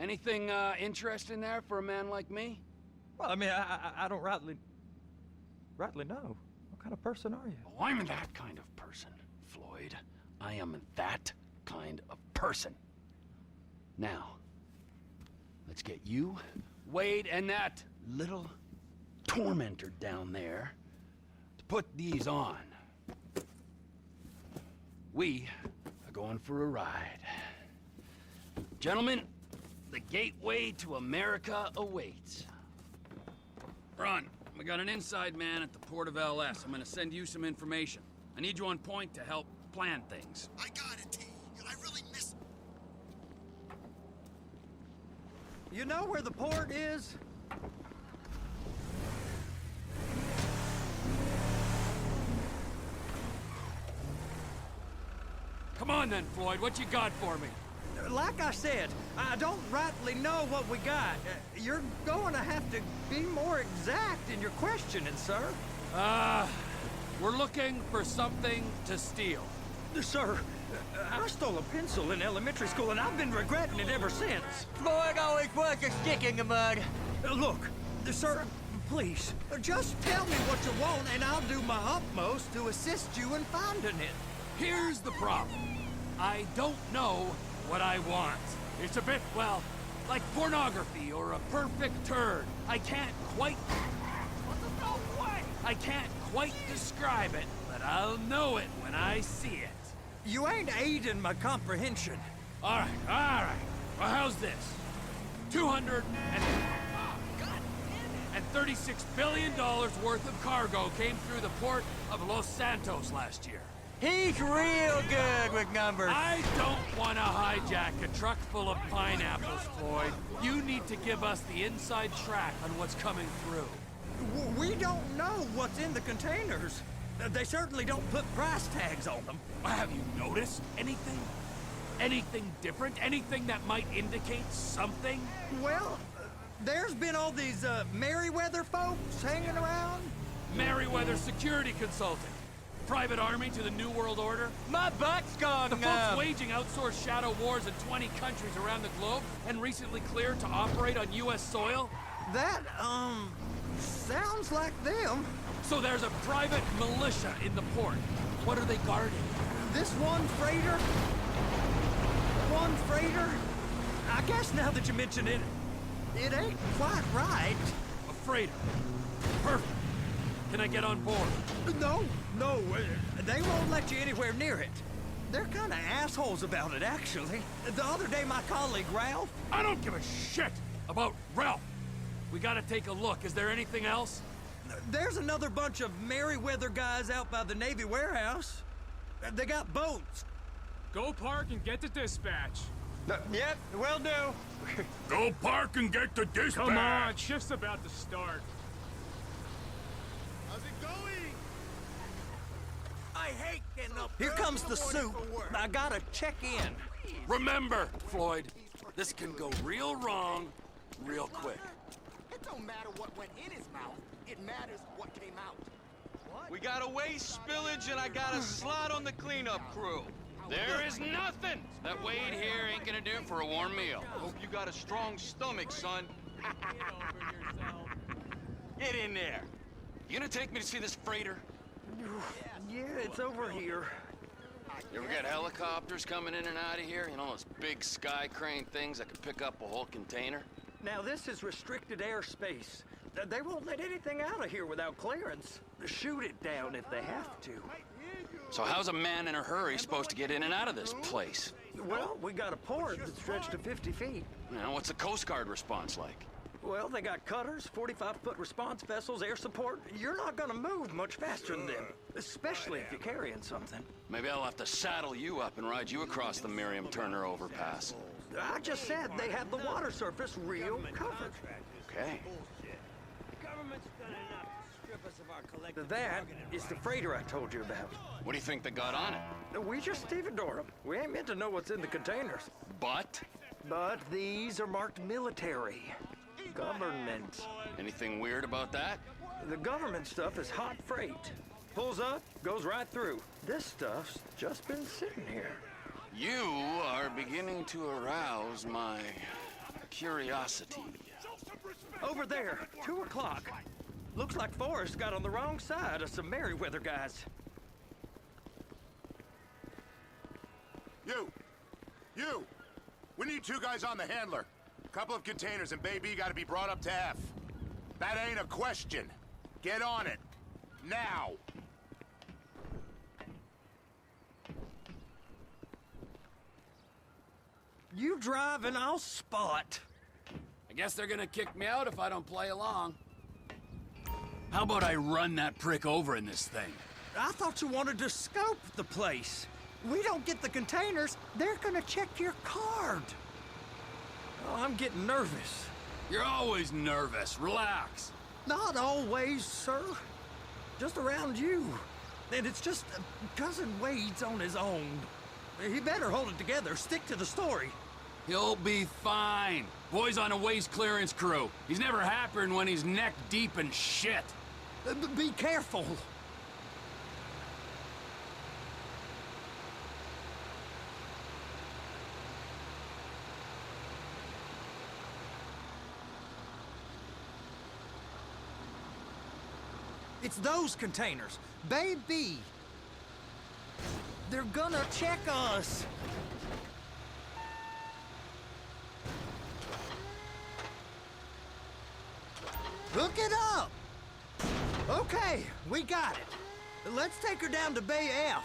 Anything interesting there for a man like me? Well, I mean, I don't rightly know. What kind of person are you? Oh, I'm that kind of person, Floyd. I am that kind of person. Now, let's get you, Wade, and that little tormentor down there to put these on. We are going for a ride. Gentlemen, the gateway to America awaits. Ron, we got an inside man at the port of LS. I'm gonna send you some information. I need you on point to help plan things. I got it, T. I really miss... You know where the port is? Come on then, Floyd, what you got for me? Like I said, I don't rightly know what we got. You're going to have to be more exact in your questioning, sir. We're looking for something to steal. Sir, I stole a pencil in elementary school, and I've been regretting it ever since. Floyd always was a stick in the mud. Look, sir, please, just tell me what you want, and I'll do my utmost to assist you in finding it. Here's the problem. I don't know what I want. It's a bit, well, like pornography or a perfect turd. I can't quite describe it, but I'll know it when I see it. You ain't aiding my comprehension. All right. Well, how's this? $236 billion worth of cargo came through the port of Los Santos last year. He's real good with numbers. I don't want to hijack a truck full of pineapples, Floyd. You need to give us the inside track on what's coming through. We don't know what's in the containers. They certainly don't put price tags on them. Have you noticed anything? Anything different? Anything that might indicate something? Well, there's been all these Merryweather folks hanging around. Merryweather Security Consulting. Private army to the New World Order. My butt's gone The folks numb. waging outsourced shadow wars in 20 countries around the globe and recently cleared to operate on U.S. soil. That, sounds like them. So there's a private militia in the port. What are they guarding? This one freighter? I guess now that you mention it, it ain't quite right. A freighter. Perfect. Can I get on board? No, they won't let you anywhere near it. They're kind of assholes about it, actually. The other day, my colleague, Ralph... I don't give a shit about Ralph. We gotta take a look. Is there anything else? There's another bunch of Merryweather guys out by the Navy warehouse. They got boats. Go park and get to dispatch. Yep, will do. Go park and get to dispatch. Come on, shift's about to start. How's it going? I hate getting up. Here comes the soup. I gotta check in. Remember, Floyd, this can go real wrong real quick. It don't matter what went in his mouth. It matters what came out. We got a waste spillage and I got a slot on the cleanup crew. There is nothing that Wade here ain't gonna do for a warm meal. Hope you got a strong stomach, son. Get in there. You gonna take me to see this freighter? Yeah, it's over here. You ever get helicopters coming in and out of here? You know, those big sky crane things that could pick up a whole container? Now, this is restricted airspace. They won't let anything out of here without clearance. Shoot it down if they have to. So how's a man in a hurry supposed to get in and out of this place? Well, we got a port that stretched to 50 feet. You know, what's the Coast Guard response like? Well, they got cutters, 45-foot response vessels, air support. You're not gonna move much faster than them, especially if you're carrying something. Maybe I'll have to saddle you up and ride you across the Miriam Turner overpass. I just said they have the water surface real covered. Okay. That is the freighter I told you about. What do you think they got on it? We just stevedore them. We ain't meant to know what's in the containers. But? But these are marked military. Government. Anything weird about that? The government stuff is hot freight. Pulls up, goes right through. This stuff's just been sitting here. You are beginning to arouse my curiosity. Over there, 2 o'clock. Looks like Forrest got on the wrong side of some Merryweather guys. You! We need 2 guys on the handler. Couple of containers and Baby gotta be brought up to F. That ain't a question. Get on it. Now! You drive and I'll spot. I guess they're gonna kick me out if I don't play along. How about I run that prick over in this thing? I thought you wanted to scope the place. We don't get the containers, they're gonna check your card. Oh, I'm getting nervous. You're always nervous. Relax. Not always, sir. Just around you. And it's just Cousin Wade's on his own. He better hold it together, stick to the story. He'll be fine. Boy's on a waste clearance crew. He's never happier than when he's neck deep in shit. Be careful. It's those containers. Baby! They're gonna check us! Hook it up! Okay, we got it. Let's take her down to Bay F.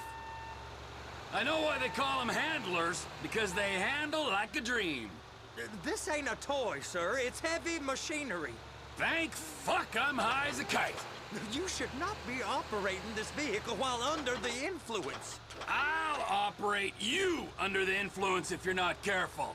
I know why they call them handlers, because they handle like a dream. This ain't a toy, sir. It's heavy machinery. Thank fuck I'm high as a kite. You should not be operating this vehicle while under the influence. I'll operate you under the influence if you're not careful.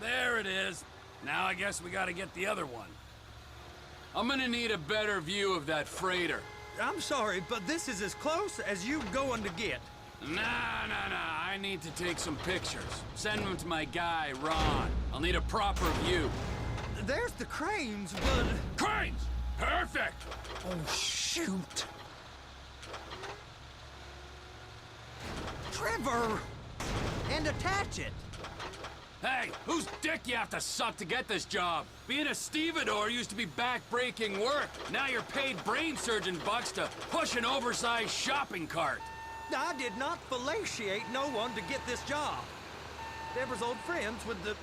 There it is. Now I guess we gotta get the other one. I'm gonna need a better view of that freighter. I'm sorry, but this is as close as you going to get. Nah. I need to take some pictures. Send them to my guy, Ron. I'll need a proper view. There's the cranes, but... Cranes! Perfect! Oh, shoot. Trevor! And attach it. Hey, whose dick you have to suck to get this job? Being a stevedore used to be back-breaking work. Now you're paid brain surgeon bucks to push an oversized shopping cart. I did not fellatiate no one to get this job. Deborah's old friends with the...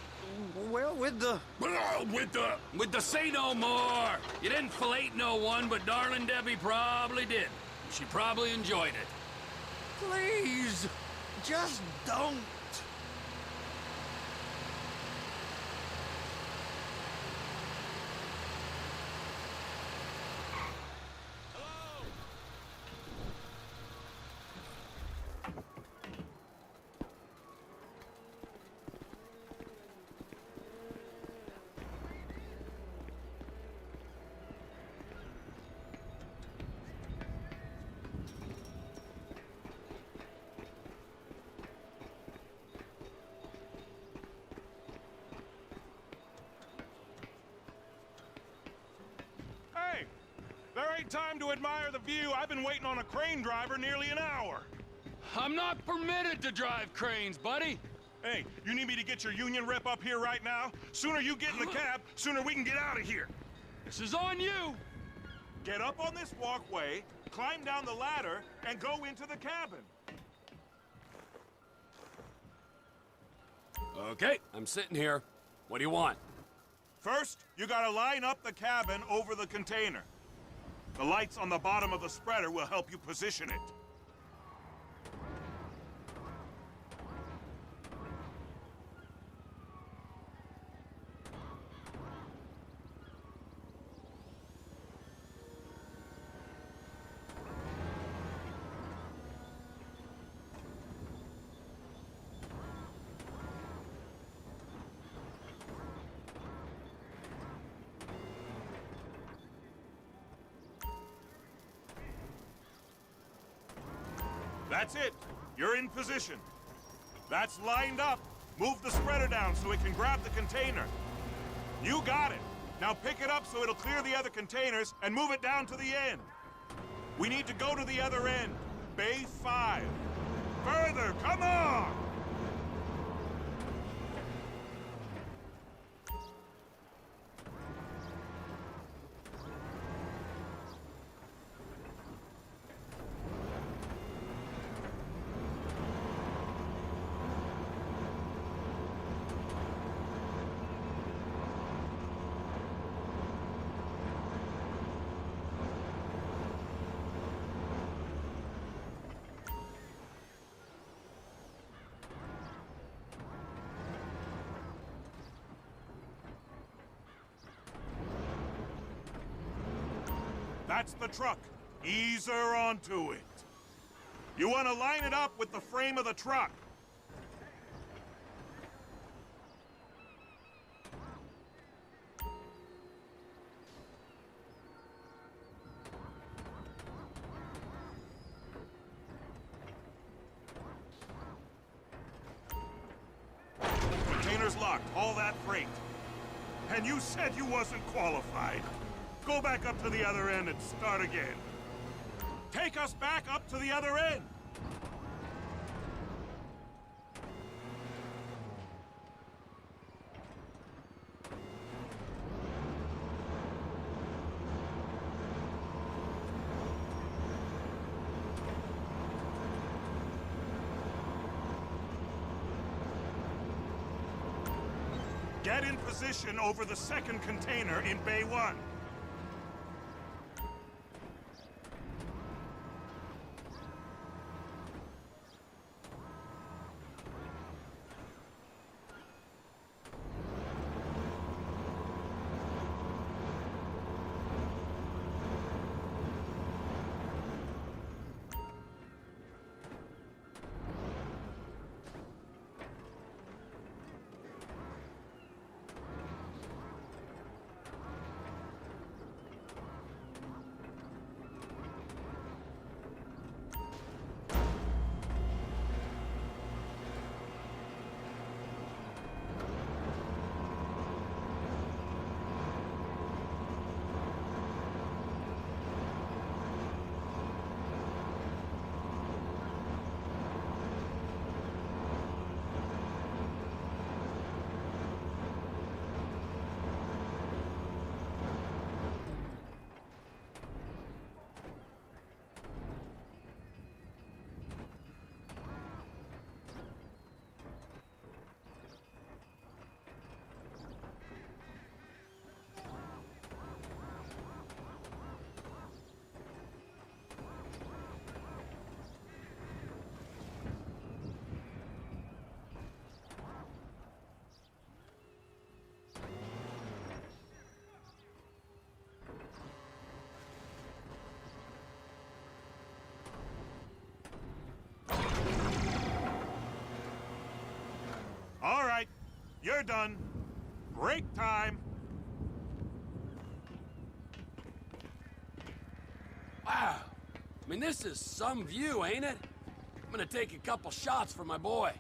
well, with the... With the say no more. You didn't fillet no one, but darling Debbie probably did. She probably enjoyed it. Please, just don't. Hey, there ain't time to admire the view. I've been waiting on a crane driver nearly an hour. I'm not permitted to drive cranes, buddy. Hey, you need me to get your union rep up here right now? Sooner you get in the cab, sooner we can get out of here. This is on you. Get up on this walkway, climb down the ladder, and go into the cabin. Okay, I'm sitting here. What do you want? First, you gotta line up the cabin over the container. The lights on the bottom of the spreader will help you position it. That's it. You're in position. That's lined up. Move the spreader down so it can grab the container. You got it. Now pick it up so it'll clear the other containers and move it down to the end. We need to go to the other end. Bay 5. Further, come on! That's the truck. Ease her onto it. You want to line it up with the frame of the truck. Container's locked. Haul that freight. And you said you wasn't qualified. Go back up to the other end and start again. Take us back up to the other end! Get in position over the second container in Bay 1. All right, you're done. Break time. Wow. I mean, this is some view, ain't it? I'm gonna take a couple shots for my boy.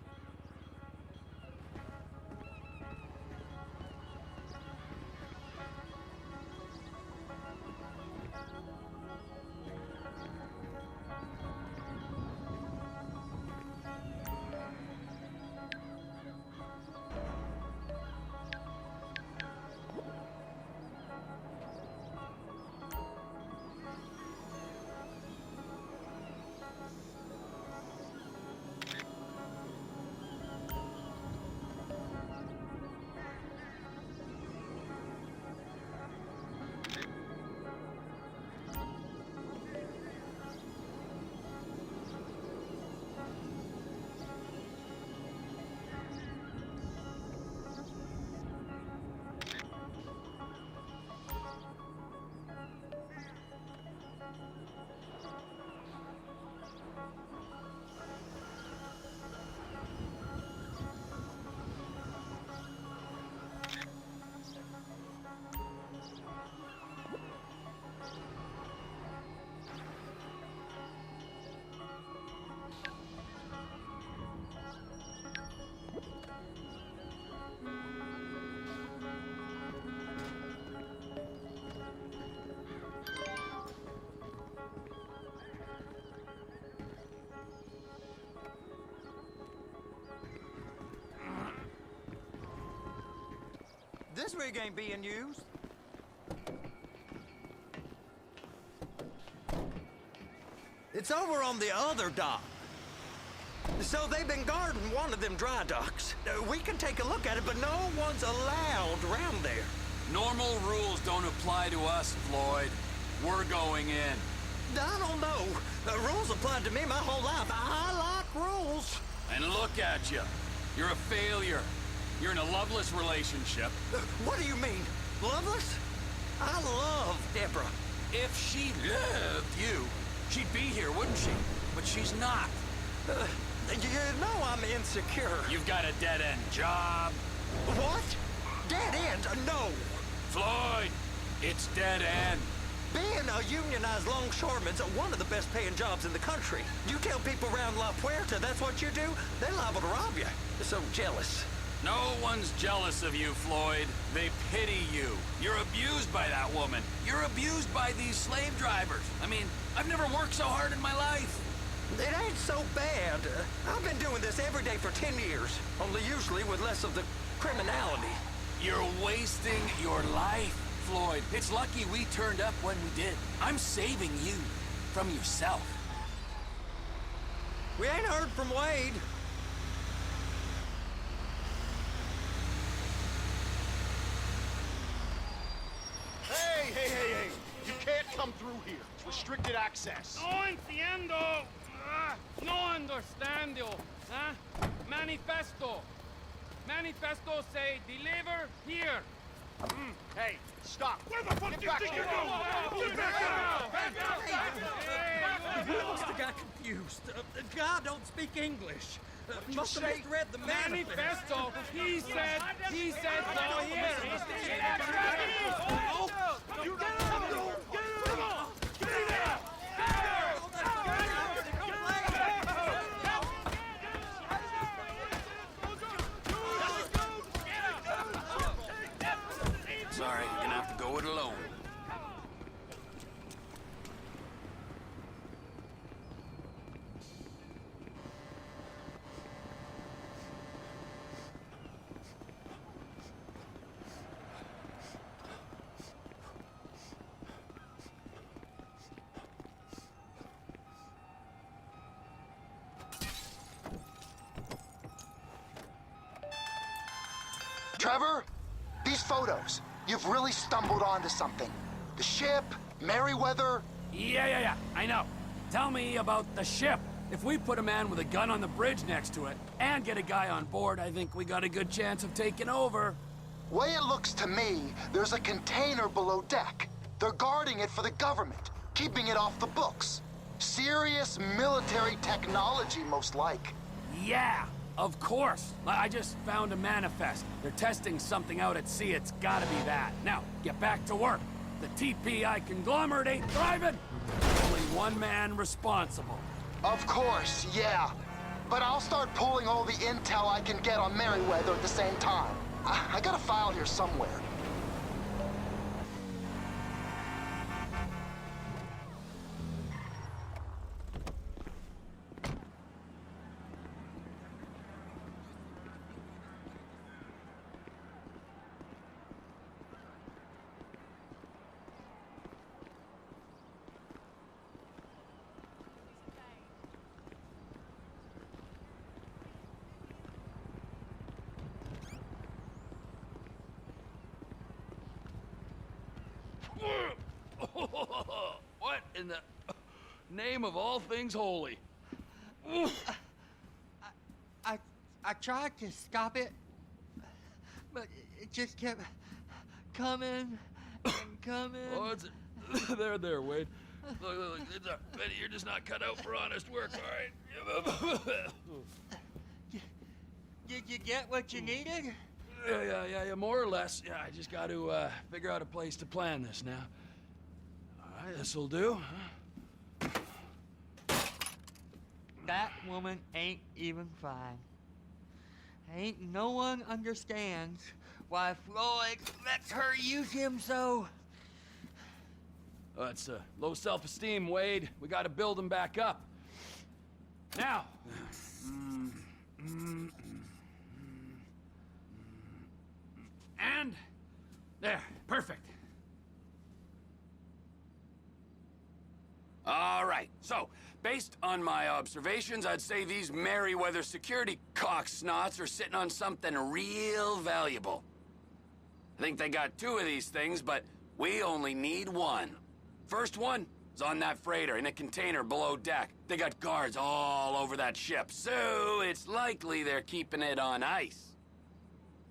This rig ain't being used. It's over on the other dock. So they've been guarding one of them dry docks. We can take a look at it, but no one's allowed around there. Normal rules don't apply to us, Floyd. We're going in. I don't know. Rules applied to me my whole life. I like rules. And look at you. You're a failure. You're in a loveless relationship. What do you mean? Loveless? I love Deborah. If she loved you, she'd be here, wouldn't she? But she's not. You know I'm insecure. You've got a dead-end job. What? Dead end? No. Floyd, it's dead end. Being a unionized longshoreman's one of the best paying jobs in the country. You tell people around La Puerta that's what you do, they're liable to rob you. They're so jealous. No one's jealous of you, Floyd. They pity you. You're abused by that woman. You're abused by these slave drivers. I mean, I've never worked so hard in my life. It ain't so bad. I've been doing this every day for 10 years, only usually with less of the criminality. You're wasting your life, Floyd. It's lucky we turned up when we did. I'm saving you from yourself. We ain't heard from Wade. Hey! You can't come through here. It's restricted access. No entiendo. No understando. Huh? Manifesto. Manifesto say deliver here. Hey, stop. Where the fuck do you think you're going? Get back out! He must have got confused. God don't speak English. Must have say? misread the Manifesto. He said go here. Sorry, you're gonna have to go it alone. Trevor, these photos, you've really stumbled onto something. The ship, Merryweather. Yeah, I know. Tell me about the ship. If we put a man with a gun on the bridge next to it and get a guy on board, I think we got a good chance of taking over. Way it looks to me, there's a container below deck. They're guarding it for the government, keeping it off the books. Serious military technology, most like. Yeah, of course. I just found a manifest. They're testing something out at sea. It's gotta be that. Now, get back to work. The TPI conglomerate ain't thriving. Only one man responsible. Of course, yeah. But I'll start pulling all the intel I can get on Merryweather at the same time. I got a file here somewhere. What in the name of all things holy? I tried to stop it, but it just kept coming and coming. Oh, it's there, Wade. Look, it's Benny, you're just not cut out for honest work, all right? Did you get what you needed? Yeah, more or less. Yeah, I just got to figure out a place to plan this now. All right, this'll do. That woman ain't even fine. Ain't no one understands why Floyd lets her use him so. It's low self-esteem, Wade. We got to build him back up. Now. And There, perfect. All right, so, based on my observations, I'd say these Merryweather security cocksnots are sitting on something real valuable. I think they got 2 of these things, but we only need 1. First one is on that freighter in a container below deck. They got guards all over that ship, so it's likely they're keeping it on ice.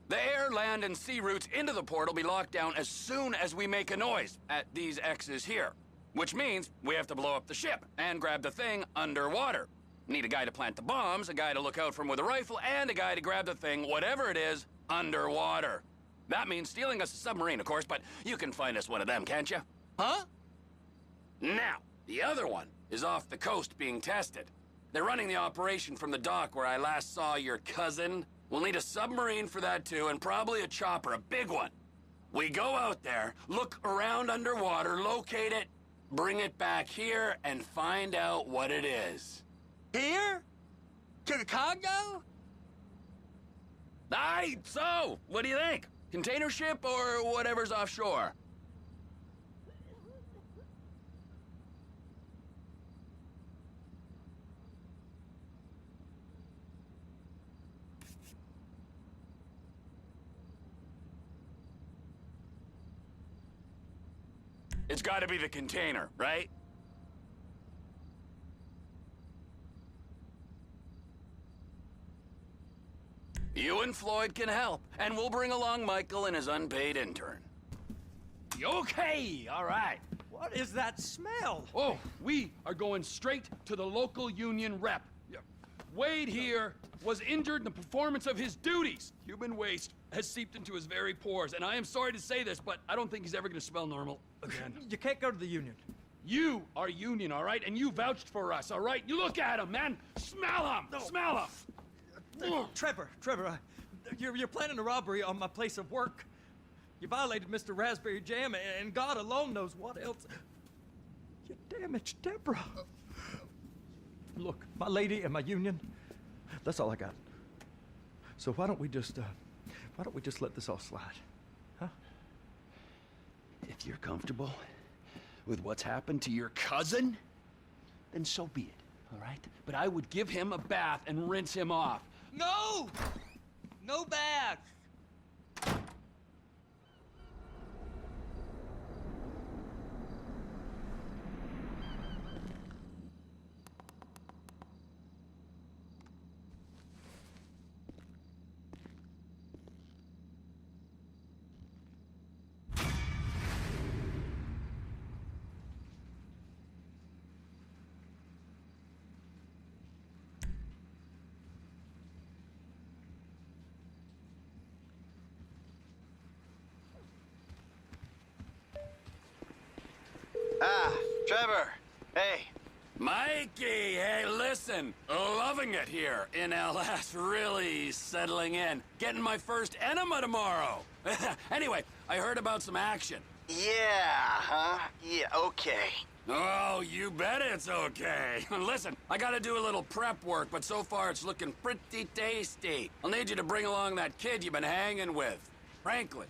The air, land, and sea routes into the port will be locked down as soon as we make a noise at these X's here. Which means we have to blow up the ship and grab the thing underwater. Need a guy to plant the bombs, a guy to look out for 'em with a rifle, and a guy to grab the thing, whatever it is, underwater. That means stealing us a submarine, of course, but you can find us one of them, can't you? Huh? Now, the other one is off the coast being tested. They're running the operation from the dock where I last saw your cousin. We'll need a submarine for that too, and probably a chopper, a big one. We go out there, look around underwater, locate it, bring it back here, and find out what it is. Here? To the Congo? Aye, so, what do you think? Container ship or whatever's offshore? It's gotta be the container, right? You and Floyd can help, and we'll bring along Michael and his unpaid intern. Okay, all right. What is that smell? Oh, we are going straight to the local union rep. Wade here was injured in the performance of his duties. Human waste has seeped into his very pores, and I am sorry to say this, but I don't think he's ever gonna smell normal again. You can't go to the union. You are union, all right? And you vouched for us, all right? You look at him, man. Smell him. No. Smell him. Trevor, you're planning a robbery on my place of work. You violated Mr. Raspberry Jam, and God alone knows what else. You damaged Deborah. Look, my lady and my union, that's all I got. So why don't we just let this all slide, huh? If you're comfortable with what's happened to your cousin, then so be it, all right? But I would give him a bath and rinse him off. No! No bath! Trevor, hey. Mikey, hey, listen. Loving it here in LS. Really settling in. Getting my first enema tomorrow. Anyway, I heard about some action. Yeah, huh? Yeah, okay. Oh, you bet it's okay. Listen, I gotta do a little prep work, but so far it's looking pretty tasty. I'll need you to bring along that kid you've been hanging with. Franklin.